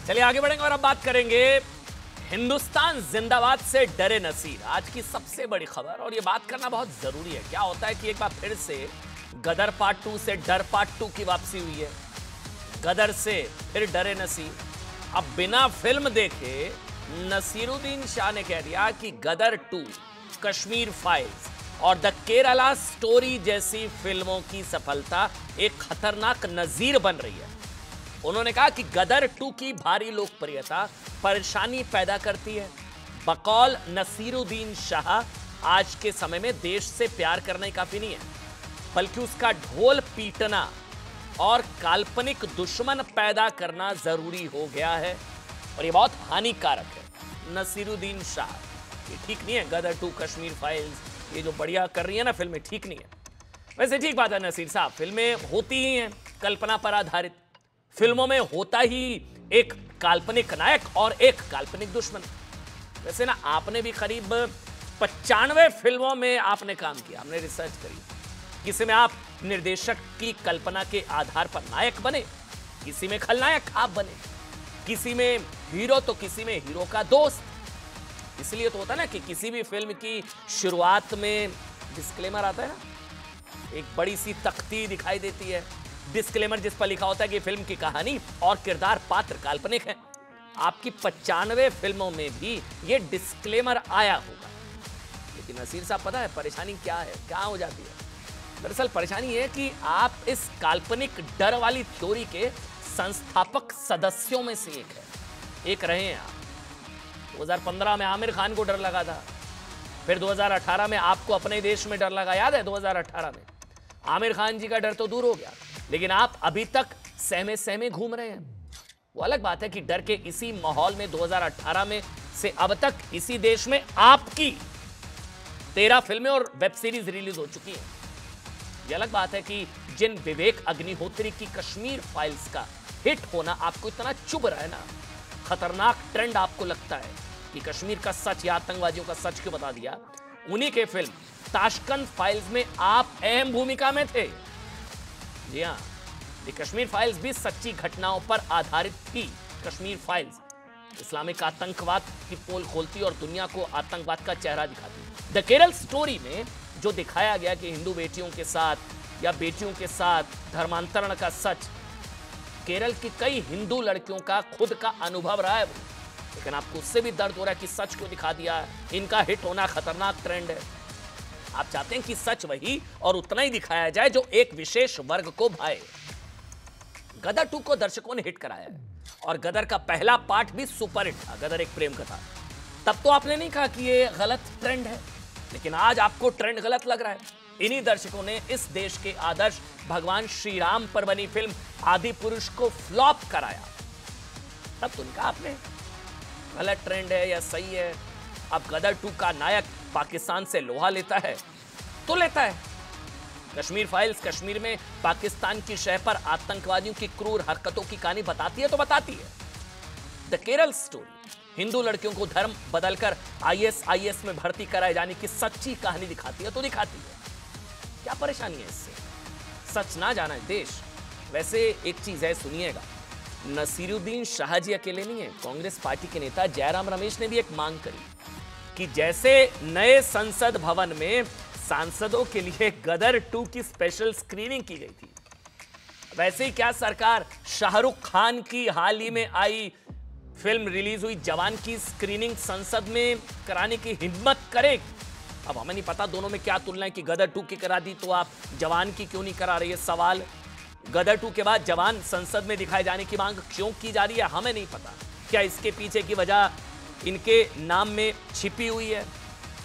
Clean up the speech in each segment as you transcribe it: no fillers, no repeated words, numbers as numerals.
चलिए आगे बढ़ेंगे और अब बात करेंगे हिंदुस्तान जिंदाबाद से डरे नसीर। आज की सबसे बड़ी खबर, और ये बात करना बहुत जरूरी है। क्या होता है कि एक बार फिर से गदर पार्ट 2 से डर पार्ट 2 की वापसी हुई है। गदर से फिर डरे नसीर। अब बिना फिल्म देखे नसीरुद्दीन शाह ने कह दिया कि गदर 2, कश्मीर फाइल्स और द केरला स्टोरी जैसी फिल्मों की सफलता एक खतरनाक नजीर बन रही है। उन्होंने कहा कि गदर 2 की भारी लोकप्रियता परेशानी पैदा करती है। बकौल नसीरुद्दीन शाह, आज के समय में देश से प्यार करना ही काफी नहीं है, बल्कि उसका ढोल पीटना और काल्पनिक दुश्मन पैदा करना जरूरी हो गया है, और ये बहुत हानिकारक है। नसीरुद्दीन शाह, ये ठीक नहीं है। गदर 2, कश्मीर फाइल्स, ये जो बढ़िया कर रही है ना फिल्में, ठीक नहीं है। वैसे ठीक बात है नसीर साहब, फिल्में होती ही हैं कल्पना पर आधारित। फिल्मों में होता ही एक काल्पनिक नायक और एक काल्पनिक दुश्मन। वैसे ना आपने भी करीब 95 फिल्मों में आपने काम किया, आपने रिसर्च करी। किसी में आप निर्देशक की कल्पना के आधार पर नायक बने, किसी में खलनायक आप बने, किसी में हीरो तो किसी में हीरो का दोस्त। इसलिए तो होता है ना कि किसी भी फिल्म की शुरुआत में डिस्क्लेमर आता है ना, एक बड़ी सी तख्ती दिखाई देती है, डिस्क्लेमर जिस पर लिखा होता है कि फिल्म की कहानी और किरदार पात्र काल्पनिक है। आपकी 95 फिल्मों में भी ये डिस्क्लेमर आया होगा। लेकिन नसीर साहब, पता है परेशानी क्या है, क्या हो जाती है? दरअसल परेशानी है कि आप इस काल्पनिक डर वाली थ्योरी के संस्थापक सदस्यों में से एक है, एक रहे हैं आप। 2015 में आमिर खान को डर लगा था, फिर 2018 में आपको अपने देश में डर लगा, याद है? 2018 में आमिर खान जी का डर तो दूर हो गया, लेकिन आप अभी तक सहमे सहमे घूम रहे हैं। वो अलग बात है कि डर के इसी माहौल में 2018 में से अब तक इसी देश में आपकी 13 फिल्में और वेब सीरीज रिलीज हो चुकी हैं। ये अलग बात है कि जिन विवेक अग्निहोत्री की कश्मीर फाइल्स का हिट होना आपको इतना चुभ रहा है ना, खतरनाक ट्रेंड आपको लगता है कि कश्मीर का सच या आतंकवादियों का सच क्यों बता दिया, उन्हीं के फिल्म ताशकंद फाइल्स में आप अहम भूमिका में थे। जी हाँ, ये कश्मीर फाइल्स भी सच्ची घटनाओं पर आधारित थी। कश्मीर फाइल्स इस्लामिक आतंकवाद की पोल खोलती और दुनिया को आतंकवाद का चेहरा दिखाती। द केरल स्टोरी में जो दिखाया गया कि हिंदू बेटियों के साथ या बेटियों के साथ धर्मांतरण का सच, केरल की कई हिंदू लड़कियों का खुद का अनुभव रहा है वो। लेकिन आपको उससे भी दर्द हो रहा है कि सच क्यों दिखा दिया। इनका हिट होना खतरनाक ट्रेंड है। आप चाहते हैं कि सच वही और उतना ही दिखाया जाए जो एक विशेष वर्ग को भाए। गदर 2 को दर्शकों ने हिट कराया है, और गदर का पहला पार्ट भी सुपर हिट था, गदर एक प्रेम कथा। तब तो आपने नहीं कहा कि ये गलत ट्रेंड है, लेकिन आज आपको ट्रेंड गलत लग रहा है। इन्हीं दर्शकों ने इस देश के आदर्श भगवान श्री राम पर बनी फिल्म आदि पुरुष को फ्लॉप कराया। तब तो नहीं कहा आपने गलत ट्रेंड है या सही है। अब गदर 2 का नायक पाकिस्तान से लोहा लेता है तो लेता है। कश्मीर फाइल्स कश्मीर में पाकिस्तान की शह पर आतंकवादियों की क्रूर हरकतों की कहानी बताती है तो बताती है। द केरल स्टोरी हिंदू लड़कियों को धर्म बदलकर आईएसआईएस में भर्ती कराए जाने की सच्ची कहानी दिखाती है तो दिखाती है। क्या परेशानी है इससे? सच ना जाना है देश। वैसे एक चीज है, सुनिएगा, नसीरुद्दीन शाह जी अकेले नहीं है। कांग्रेस पार्टी के नेता जयराम रमेश ने भी एक मांग करी कि जैसे नए संसद भवन में सांसदों के लिए गदर 2 की स्पेशल स्क्रीनिंग की गई थी, वैसे ही क्या सरकार शाहरुख खान की हाल ही में आई फिल्म रिलीज हुई जवान की स्क्रीनिंग संसद में कराने की हिम्मत करेगी? अब हमें नहीं पता दोनों में क्या तुलना है कि गदर 2 की करा दी तो आप जवान की क्यों नहीं करा रही है। सवाल, गदर 2 के बाद जवान संसद में दिखाए जाने की मांग क्यों की जा रही है, हमें नहीं पता। क्या इसके पीछे की वजह इनके नाम में छिपी हुई है,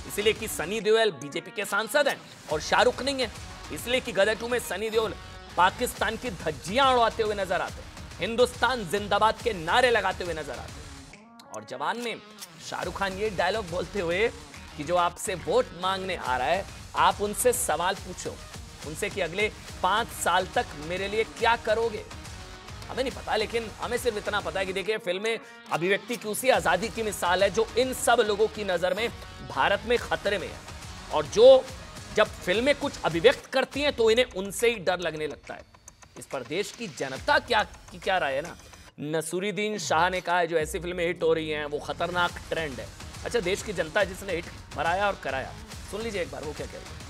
इसलिए कि सनी देओल बीजेपी के सांसद हैं और शाहरुख नहीं है, इसलिए कि गदर 2 में सनी देओल पाकिस्तान की धज्जियां उड़ाते हुए नजर आते हैं, हिंदुस्तान जिंदाबाद के नारे लगाते हुए नजर आते हैं, और जवान में शाहरुख खान ये डायलॉग बोलते हुए कि जो आपसे वोट मांगने आ रहा है आप उनसे सवाल पूछो, उनसे कि अगले 5 साल तक मेरे लिए क्या करोगे। हमें नहीं पता, लेकिन हमें सिर्फ इतना पता है कि देखिए फिल्में अभिव्यक्ति की उसी आजादी की मिसाल है जो इन सब लोगों की नजर में भारत में खतरे में है, और जो जब फिल्में कुछ अभिव्यक्त करती हैं तो इन्हें उनसे ही डर लगने लगता है। इस पर देश की जनता क्या राय है ना, नसूरुद्दीन शाह ने कहा है जो ऐसी फिल्में हिट हो रही हैं वो खतरनाक ट्रेंड है। अच्छा, देश की जनता जिसने हिट मराया और कराया, सुन लीजिए एक बार वो क्या कह रही है।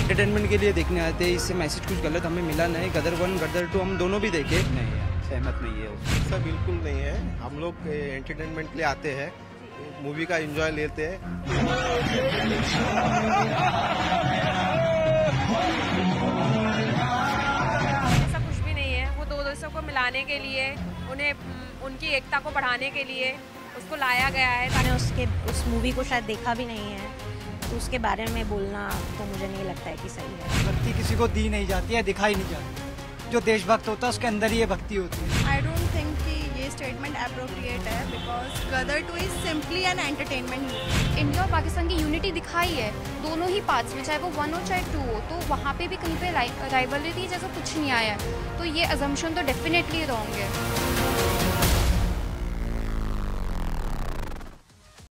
एंटरटेनमेंट के लिए देखने आते हैं, इससे मैसेज कुछ गलत हमें मिला नहीं। गदर 1 गदर 2 हम दोनों भी देखे। नहीं है, सहमत नहीं है उससे। ऐसा बिल्कुल नहीं है, हम लोग एंटरटेनमेंट के लिए आते हैं, मूवी का एंजॉय लेते हैं। ऐसा कुछ भी नहीं है, वो दो देशों को मिलाने के लिए, उन्हें उनकी एकता को बढ़ाने के लिए उसको लाया गया है। मैंने उस मूवी को शायद देखा भी नहीं है, तो उसके बारे में बोलना तो मुझे नहीं लगता है कि सही है। भक्ति किसी को दी नहीं जाती है, दिखाई नहीं जाती। जो देशभक्त होता है उसके अंदर ही ये भक्ति होती है। आई डोंट थिंक कि ये स्टेटमेंट अप्रोप्रिएट है, because Gadar 2 is simply an entertainment. India और पाकिस्तान की यूनिटी दिखाई है दोनों ही पार्ट्स में, चाहे वो 1 हो चाहे 2 हो, तो वहाँ पे भी कहीं पे राइवलरी जैसा कुछ नहीं आया है, तो ये अजम्पशन तो डेफिनेटली रॉन्ग है।